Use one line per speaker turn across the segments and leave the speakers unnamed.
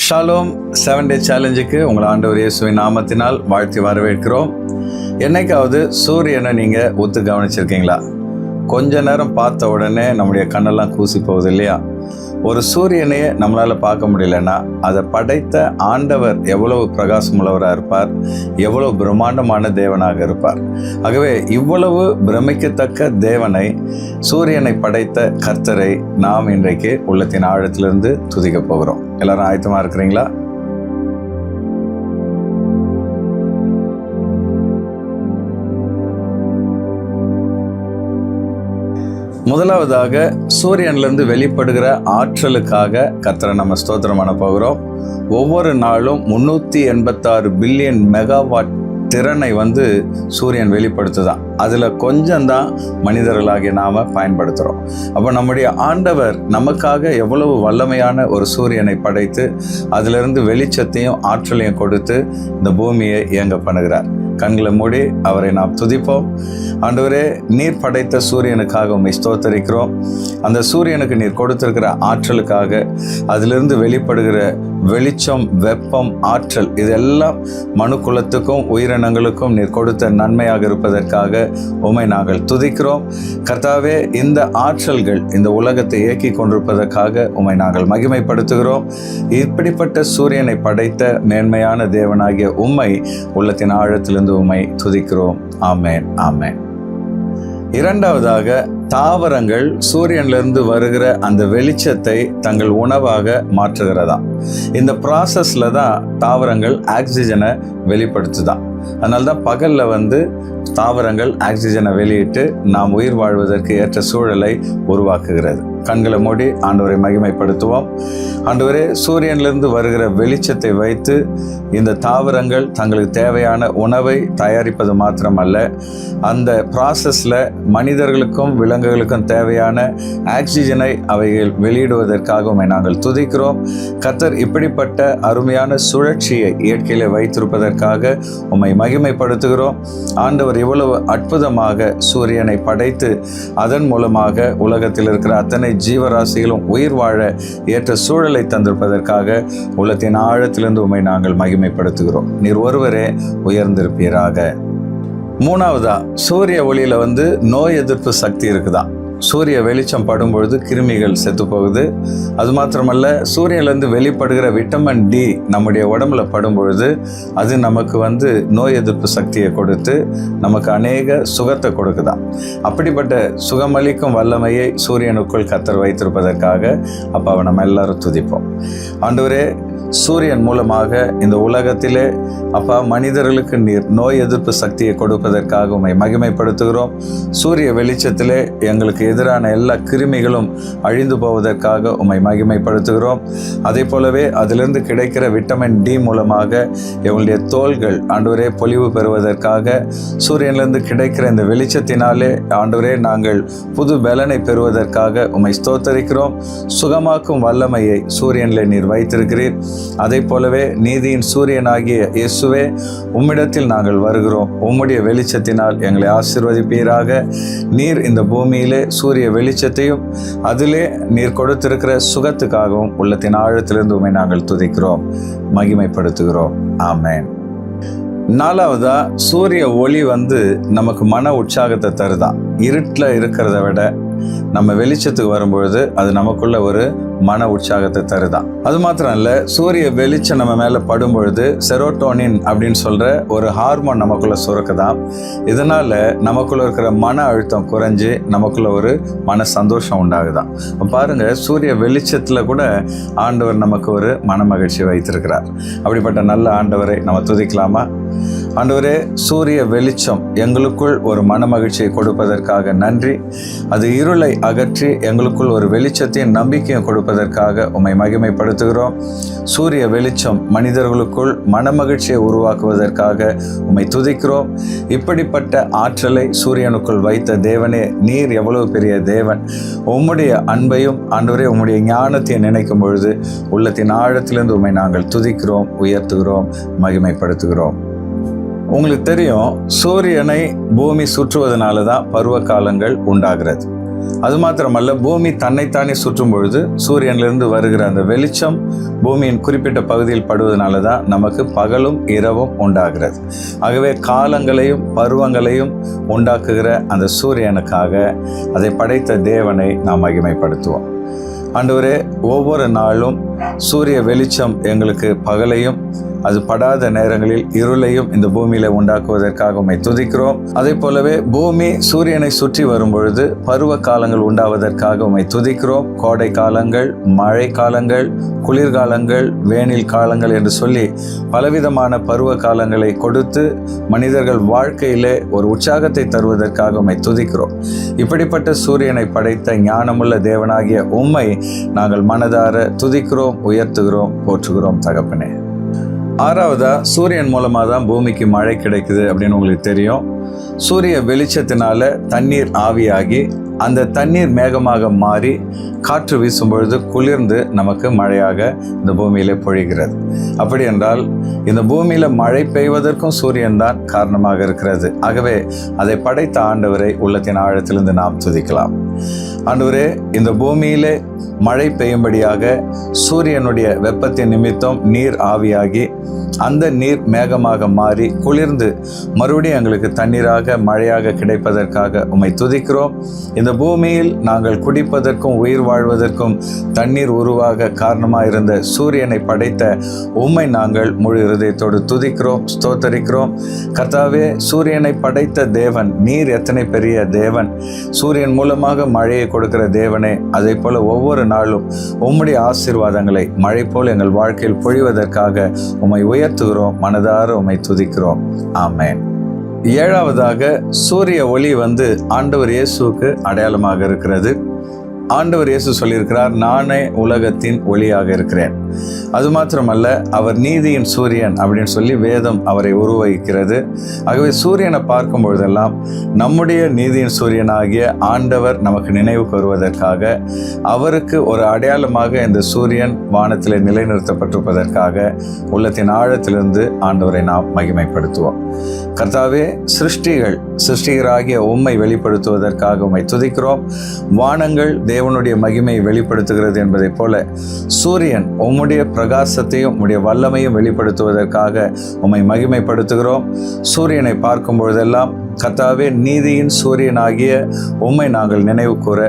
Shalom 7 டே சேலஞ்சுக்கு உங்கள் ஆண்டவர் இயேசுவின் நாமத்தினால் வாழ்த்தி வரவேற்கிறோம். என்னைக்காவது சூரியனை நீங்கள் ஒத்து கவனிச்சிருக்கீங்களா? கொஞ்ச நேரம் பார்த்த உடனே நம்முடைய கண்ணெல்லாம் கூசி போகுது இல்லையா? ஒரு சூரியனையே நம்மளால் பார்க்க முடியலன்னா அதை படைத்த ஆண்டவர் எவ்வளவு பிரகாசமுள்ளவராக இருப்பார், எவ்வளவு பிரம்மாண்டமான தேவனாக இருப்பார். ஆகவே இவ்வளவு பிரமிக்கத்தக்க தேவனை, சூரியனை படைத்த கர்த்தரை நாம் இன்றைக்கு உள்ளத்தின் ஆழத்திலிருந்து துதிக்க போகிறோம். எல்லாரும் ஆயத்தமாக இருக்கிறீங்களா? முதலாவதாக சூரியன்லேருந்து வெளிப்படுகிற ஆற்றலுக்காக கர்த்தரை நம்ம ஸ்தோத்திரம் பண்ண போகிறோம். ஒவ்வொரு நாளும் 386 பில்லியன் மெகாவாட் திறனை சூரியன் வெளிப்படுத்துதான். அதில் கொஞ்சம்தான் மனிதர்களாகிய நாம் பயன்படுத்துகிறோம். அப்போ நம்முடைய ஆண்டவர் நமக்காக எவ்வளவு வல்லமையான ஒரு சூரியனை படைத்து அதிலிருந்து வெளிச்சத்தையும் ஆற்றலையும் கொடுத்து இந்த பூமியை இயங்க பண்ணுகிறார். கண்களை மூடி அவரை நாம் துதிப்போம். ஆண்டவரே, நீர் படைத்த சூரியனுக்காக உம்மை ஸ்தோத்தரிக்கிறோம். அந்த சூரியனுக்கு நீர் கொடுத்திருக்கிற ஆற்றலுக்காக, அதிலிருந்து வெளிப்படுகிற வெளிச்சம், வெப்பம், ஆற்றல், இதெல்லாம் மனு குலத்துக்கும் உயிரினங்களுக்கும் நீர் கொடுத்த நன்மையாக இருப்பதற்காக உம்மை நாங்கள் துதிக்கிறோம். கர்த்தாவே, இந்த ஆற்றல்கள் இந்த உலகத்தை இயக்கி கொண்டிருப்பதற்காக உம்மை நாங்கள் மகிமைப்படுத்துகிறோம். இப்படிப்பட்ட சூரியனை படைத்த மேன்மையான தேவனாகிய உம்மை உள்ளத்தின் ஆழத்திலிருந்து உம்மை துதிக்கிறோம். ஆமேன், ஆமேன். இரண்டாவதாக, தாவரங்கள் சூரியனிலிருந்து வருகிற அந்த வெளிச்சத்தை தங்கள் உணவாக மாற்றுகிறதா. இந்த ப்ராசஸில் தான் தாவரங்கள் ஆக்சிஜனை வெளிப்படுத்துதான். அதனால தான் பகலில் தாவரங்கள் ஆக்சிஜனை வெளியிட்டு நாம் உயிர் வாழ்வதற்கு ஏற்ற சூழலை உருவாக்குகிறது. கண்களை மூடி ஆண்டவரை மகிமைப்படுத்துவோம். ஆண்டவரே, சூரியனிலிருந்து வருகிற வெளிச்சத்தை வைத்து இந்த தாவரங்கள் தங்களுக்கு தேவையான உணவை தயாரிப்பது மாத்திரமல்ல, அந்த ப்ராசஸில் மனிதர்களுக்கும் விலங்குகளுக்கும் தேவையான ஆக்சிஜனை அவைகள் வெளியிடுவதற்காக உம்மை நாங்கள் துதிக்கிறோம். கர்த்தர் இப்படிப்பட்ட அருமையான சுழற்சியை இயற்கையிலே வைத்திருப்பதற்காக உம்மை மகிமைப்படுத்துகிறோம். ஆண்டவர் இவ்வளவு அற்புதமாக சூரியனை படைத்து அதன் மூலமாக உலகத்தில் இருக்கிற அத்தனை ஜீவராசிகளும் உயிர் வாழ ஏற்ற சூழலை தந்திருப்பதற்காக உள்ளத்தின் ஆழத்திலிருந்து உம்மை நாங்கள் மகிமைப்படுத்துகிறோம். நீர் ஒருவரே உயர்ந்திருப்பீராக. மூணாவதா, சூரிய ஒளியில நோய் எதிர்ப்பு சக்தி இருக்குதான். சூரிய வெளிச்சம் படும் பொழுது கிருமிகள் செத்து போகுது. அது மாத்திரமல்ல, சூரியன்லேருந்து வெளிப்படுகிற விட்டமின் டி நம்முடைய உடம்புல படும் பொழுது அது நமக்கு நோய் எதிர்ப்பு சக்தியை கொடுத்து நமக்கு அநேக சுகத்தை கொடுக்குதான். அப்படிப்பட்ட சுகமளிக்கும் வல்லமையை சூரியனுக்குள் கர்த்தர் வைத்திருப்பதற்காக அப்போ நம்ம எல்லாரும் துதிப்போம். ஆண்டவரே, சூரியன் மூலமாக இந்த உலகத்திலே அப்பா மனிதர்களுக்கு நீர் நோய் எதிர்ப்பு சக்தியை கொடுப்பதற்காக உம்மை மகிமைப்படுத்துகிறோம். சூரிய வெளிச்சத்திலே எங்களுக்கு எதிரான எல்லா கிருமிகளும் அழிந்து போவதற்காக உம்மை மகிமைப்படுத்துகிறோம். அதே போலவே அதிலிருந்து கிடைக்கிற விட்டமின் டி மூலமாக எங்களுடைய தோள்கள் ஆண்டவரே பொலிவு பெறுவதற்காக, சூரியனிலிருந்து கிடைக்கிற இந்த வெளிச்சத்தினாலே ஆண்டவரே நாங்கள் புது பலனை பெறுவதற்காக உம்மை ஸ்தோத்தரிக்கிறோம். சுகமாக்கும் வல்லமையை சூரியனில் நீர் வைத்திருக்கிறீர். அதே போலவே நீதியின் சூரியனாகிய இயேசுவே, உம்மிடத்தில் நாங்கள் வருகிறோம். உம்முடைய வெளிச்சத்தினால் எங்களை ஆசீர்வதிப்பீராக. நீர் இந்த பூமியிலே சூரிய வெளிச்சத்தையும் அதிலே நீர் கொடுத்திருக்கிற சுகத்துக்காகவும் உள்ளத்தின் ஆழத்திலிருந்து உம்மை நாங்கள் துதிக்கிறோம், மகிமைப்படுத்துகிறோம். ஆமேன். நாலாவதா, சூரிய ஒளி நமக்கு மன உற்சாகத்தை தருதான். இருட்டில் இருக்கிறத விட நம்ம வெளிச்சத்துக்கு வரும்பொழுது அது நமக்குள்ள ஒரு மன உற்சாகத்தை தருதான். அது மாத்திரம் இல்லை, சூரிய வெளிச்சம் நம்ம மேலே படும் பொழுது செரோட்டோனின் அப்படின்னு சொல்கிற ஒரு ஹார்மோன் நமக்குள்ள சுரக்குதான். இதனால் நமக்குள்ள இருக்கிற மன அழுத்தம் குறைஞ்சி நமக்குள்ள ஒரு மன சந்தோஷம் உண்டாகுதான். பாருங்கள், சூரிய வெளிச்சத்தில் கூட ஆண்டவர் நமக்கு ஒரு மன மகிழ்ச்சி வைத்திருக்கிறார். அப்படிப்பட்ட நல்ல ஆண்டவரை நம்ம துதிக்கலாமா? ஆண்டவரே, சூரிய வெளிச்சம் எங்களுக்குள் ஒரு மன மகிழ்ச்சியை கொடுப்பதற்காக நன்றி. அது இருளை அகற்றி எங்களுக்குள் ஒரு வெளிச்சத்தையும் நம்பிக்கையும் கொடுப்பதற்காக உம்மை மகிமைப்படுத்துகிறோம். சூரிய வெளிச்சம் மனிதர்களுக்குள் மன மகிழ்ச்சியை உருவாக்குவதற்காக உம்மை துதிக்கிறோம். இப்படிப்பட்ட ஆற்றலை சூரியனுக்குள் வைத்த தேவனே, நீர் எவ்வளவு பெரிய தேவன்! உம்முடைய அன்பையும் ஆண்டவரே உம்முடைய ஞானத்தையும் நினைக்கும் பொழுது உள்ளத்தின் ஆழத்திலிருந்து உம்மை நாங்கள் துதிக்கிறோம், உயர்த்துகிறோம், மகிமைப்படுத்துகிறோம். உங்களுக்கு தெரியும், சூரியனை பூமி சுற்றுவதனால தான் பருவ காலங்கள் உண்டாகிறது. அது மாத்திரமல்ல, பூமி தன்னைத்தானே சுற்றும் பொழுது சூரியனிலிருந்து வருகிற அந்த வெளிச்சம் பூமியின் குறிப்பிட்ட பகுதியில் படுவதனால தான் நமக்கு பகலும் இரவும் உண்டாகிறது. ஆகவே காலங்களையும் பருவங்களையும் உண்டாக்குகிற அந்த சூரியனுக்காக அதை படைத்த தேவனை நாம் மகிமைப்படுத்துவோம். ஆண்டவரே, ஒவ்வொரு நாளும் சூரிய வெளிச்சம் எங்களுக்கு பகலையும் அது படாத நேரங்களில் இருளையும் இந்த பூமியில உண்டாக்குவதற்காக உம்மை துதிக்கிறோம். அதே போலவே பூமி சூரியனை சுற்றி வரும் பொழுது பருவ காலங்கள் உண்டாவதற்காக உம்மை துதிக்கிறோம். கோடை காலங்கள், மழை காலங்கள், குளிர்காலங்கள், வேனில் காலங்கள் என்று சொல்லி பலவிதமான பருவ காலங்களை கொடுத்து மனிதர்கள் வாழ்க்கையிலே ஒரு உற்சாகத்தை தருவதற்காக உம்மை துதிக்கிறோம். இப்படிப்பட்ட சூரியனை படைத்த ஞானமுள்ள தேவனாகிய உம்மை நாங்கள் மனதார துதிக்கிறோம், உயர்த்துகிறோம், போற்றுகிறோம் தகப்பனே. ஆறாவதா, சூரியன் மூலமாக தான் பூமிக்கு மழை கிடைக்குது அப்படின்னு உங்களுக்கு தெரியும். சூரிய வெளிச்சத்தினால தண்ணீர் ஆவியாகி அந்த தண்ணீர் மேகமாக மாறி காற்று வீசும் பொழுது குளிர்ந்து நமக்கு மழையாக இந்த பூமியிலே பொழிகிறது. அப்படி என்றால் இந்த பூமியில மழை பெய்வதற்கும் சூரியன் தான் காரணமாக இருக்கிறது. ஆகவே அதை படைத்த ஆண்டவரை உள்ளத்தின் ஆழத்திலிருந்து நாம் துதிக்கலாம். ஆண்டவரே, இந்த பூமியிலே மழை பெய்யும்படியாக சூரியனுடைய வெப்பத்தின் நிமித்தம் நீர் ஆவியாகி அந்த நீர் மேகமாக மாறி குளிர்ந்து மறுபடியும் எங்களுக்கு தண்ணீராக மழையாக கிடைப்பதற்காக உம்மை துதிக்கிறோம். இந்த பூமியில் நாங்கள் குடிப்பதற்கும் உயிர் வாழ்வதற்கும் தண்ணீர் உருவாக காரணமாக இருந்த சூரியனை படைத்த உம்மை நாங்கள் முழு இருதயத்தோடு துதிக்கிறோம், ஸ்தோத்தரிக்கிறோம். கர்த்தாவே, சூரியனை படைத்த தேவன் நீர் எத்தனை பெரிய தேவன்! சூரியன் மூலமாக மழையை கொடுக்கிற தேவனே, அதே போல ஒவ்வொரு நாளும் உம்முடைய ஆசீர்வாதங்களை மழை போல் எங்கள் வாழ்க்கையில் பொழிவதற்காக உம்மை உயர்த்துகிறோம், மனதார உம்மை துதிக்கிறோம். ஆமென். ஏழாவதாக, சூரிய ஒளி ஆண்டவர் இயேசுவுக்கு அடையாளமாக இருக்கிறது. ஆண்டவர் இயேசு சொல்லியிருக்கிறார், நானே உலகத்தின் ஒளியாக இருக்கிறேன். அது மாத்திரமல்ல, அவர் நீதியின் சூரியன் அப்படின்னு சொல்லி வேதம் அவரை உருவகிக்கிறது. ஆகவே சூரியனை பார்க்கும் பொழுதெல்லாம் நம்முடைய நீதியின் சூரியனாகிய ஆண்டவர் நமக்கு நினைவுக்கு வருவதற்காக, அவருக்கு ஒரு அடையாளமாக இந்த சூரியன் வானத்தில் நிலைநிறுத்தப்பட்டிருப்பதற்காக உள்ளத்தின் ஆழத்திலிருந்து ஆண்டவரை நாம் மகிமைப்படுத்துவோம். கர்த்தாவே, சிருஷ்டிகராகிய உம்மை வெளிப்படுத்துவதற்காக உம்மை துதிக்கிறோம். வானங்கள் தேவனுடைய மகிமையை வெளிப்படுத்துகிறது என்பதை போல சூரியன் உம்முடைய பிரகாசத்தையும் உம்முடைய வல்லமையும் வெளிப்படுத்துவதற்காக உம்மை மகிமைப்படுத்துகிறோம். சூரியனை பார்க்கும் பொழுதெல்லாம் கர்த்தாவே, நீதியின் சூரியனாகிய உம்மை நாங்கள் நினைவு கூற,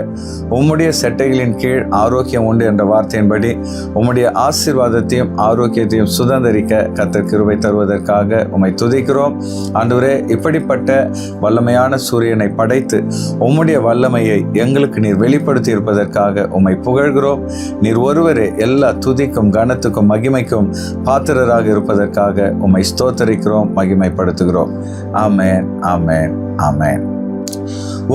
உம்முடைய செட்டைகளின் கீழ் ஆரோக்கியம் உண்டு என்ற வார்த்தையின்படி உம்முடைய ஆசீர்வாதத்தையும் ஆரோக்கியத்தையும் சுதந்திரிக்க கர்த்தர் கிருபை தருவதற்காக உம்மை துதிக்கிறோம். ஆண்டவரே, இப்படிப்பட்ட வல்லமையான சூரியனை படைத்து உம்முடைய வல்லமையை எங்களுக்கு நீர் வெளிப்படுத்தி இருப்பதற்காக உம்மை புகழ்கிறோம். நீர் ஒருவரே எல்லா துதிக்கும் கனத்துக்கும் மகிமைக்கும் பாத்திரராக இருப்பதற்காக உம்மை ஸ்தோத்தரிக்கிறோம், மகிமைப்படுத்துகிறோம். ஆமென், ஆமென், ஆமென்.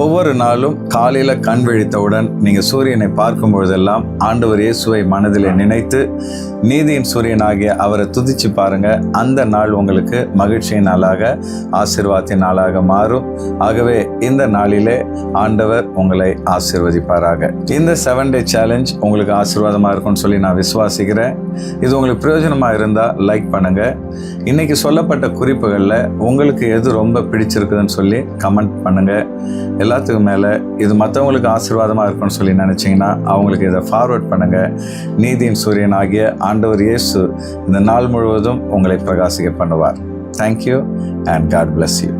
ஒவ்வொரு நாளும் காலையில் கண் விழித்தவுடன் நீங்கள் சூரியனை பார்க்கும் பொழுதெல்லாம் ஆண்டவர் இயேசுவை மனதில் நினைத்து நீதியின் சூரியனாகிய அவரை துதிச்சு பாருங்க. அந்த நாள் உங்களுக்கு மகிழ்ச்சியின் நாளாக, ஆசீர்வாதத்தின் நாளாக மாறும். ஆகவே இந்த நாளிலே ஆண்டவர் உங்களை ஆசீர்வதிப்பாராக. இந்த 7 டே சேலஞ்ச் உங்களுக்கு ஆசீர்வாதமாக இருக்கும்னு சொல்லி நான் விசுவாசிக்கிறேன். இது உங்களுக்கு பிரயோஜனமாக இருந்தால் லைக் பண்ணுங்க. இன்னைக்கு சொல்லப்பட்ட குறிப்புகளில் உங்களுக்கு எது ரொம்ப பிடிச்சிருக்குதுன்னு சொல்லி கமெண்ட் பண்ணுங்க. எல்லாத்துக்கும் மேலே இது மற்றவங்களுக்கு ஆசீர்வாதமாக இருக்கும்னு சொல்லி நினச்சிங்கன்னா அவங்களுக்கு இதை ஃபார்வர்ட் பண்ணுங்கள். நீதியின் சூரியன் ஆகிய ஆண்டவர் இயேசு இந்த நாள் முழுவதும் உங்களை பிரகாசிக்க பண்ணுவார். Thank you and God bless you.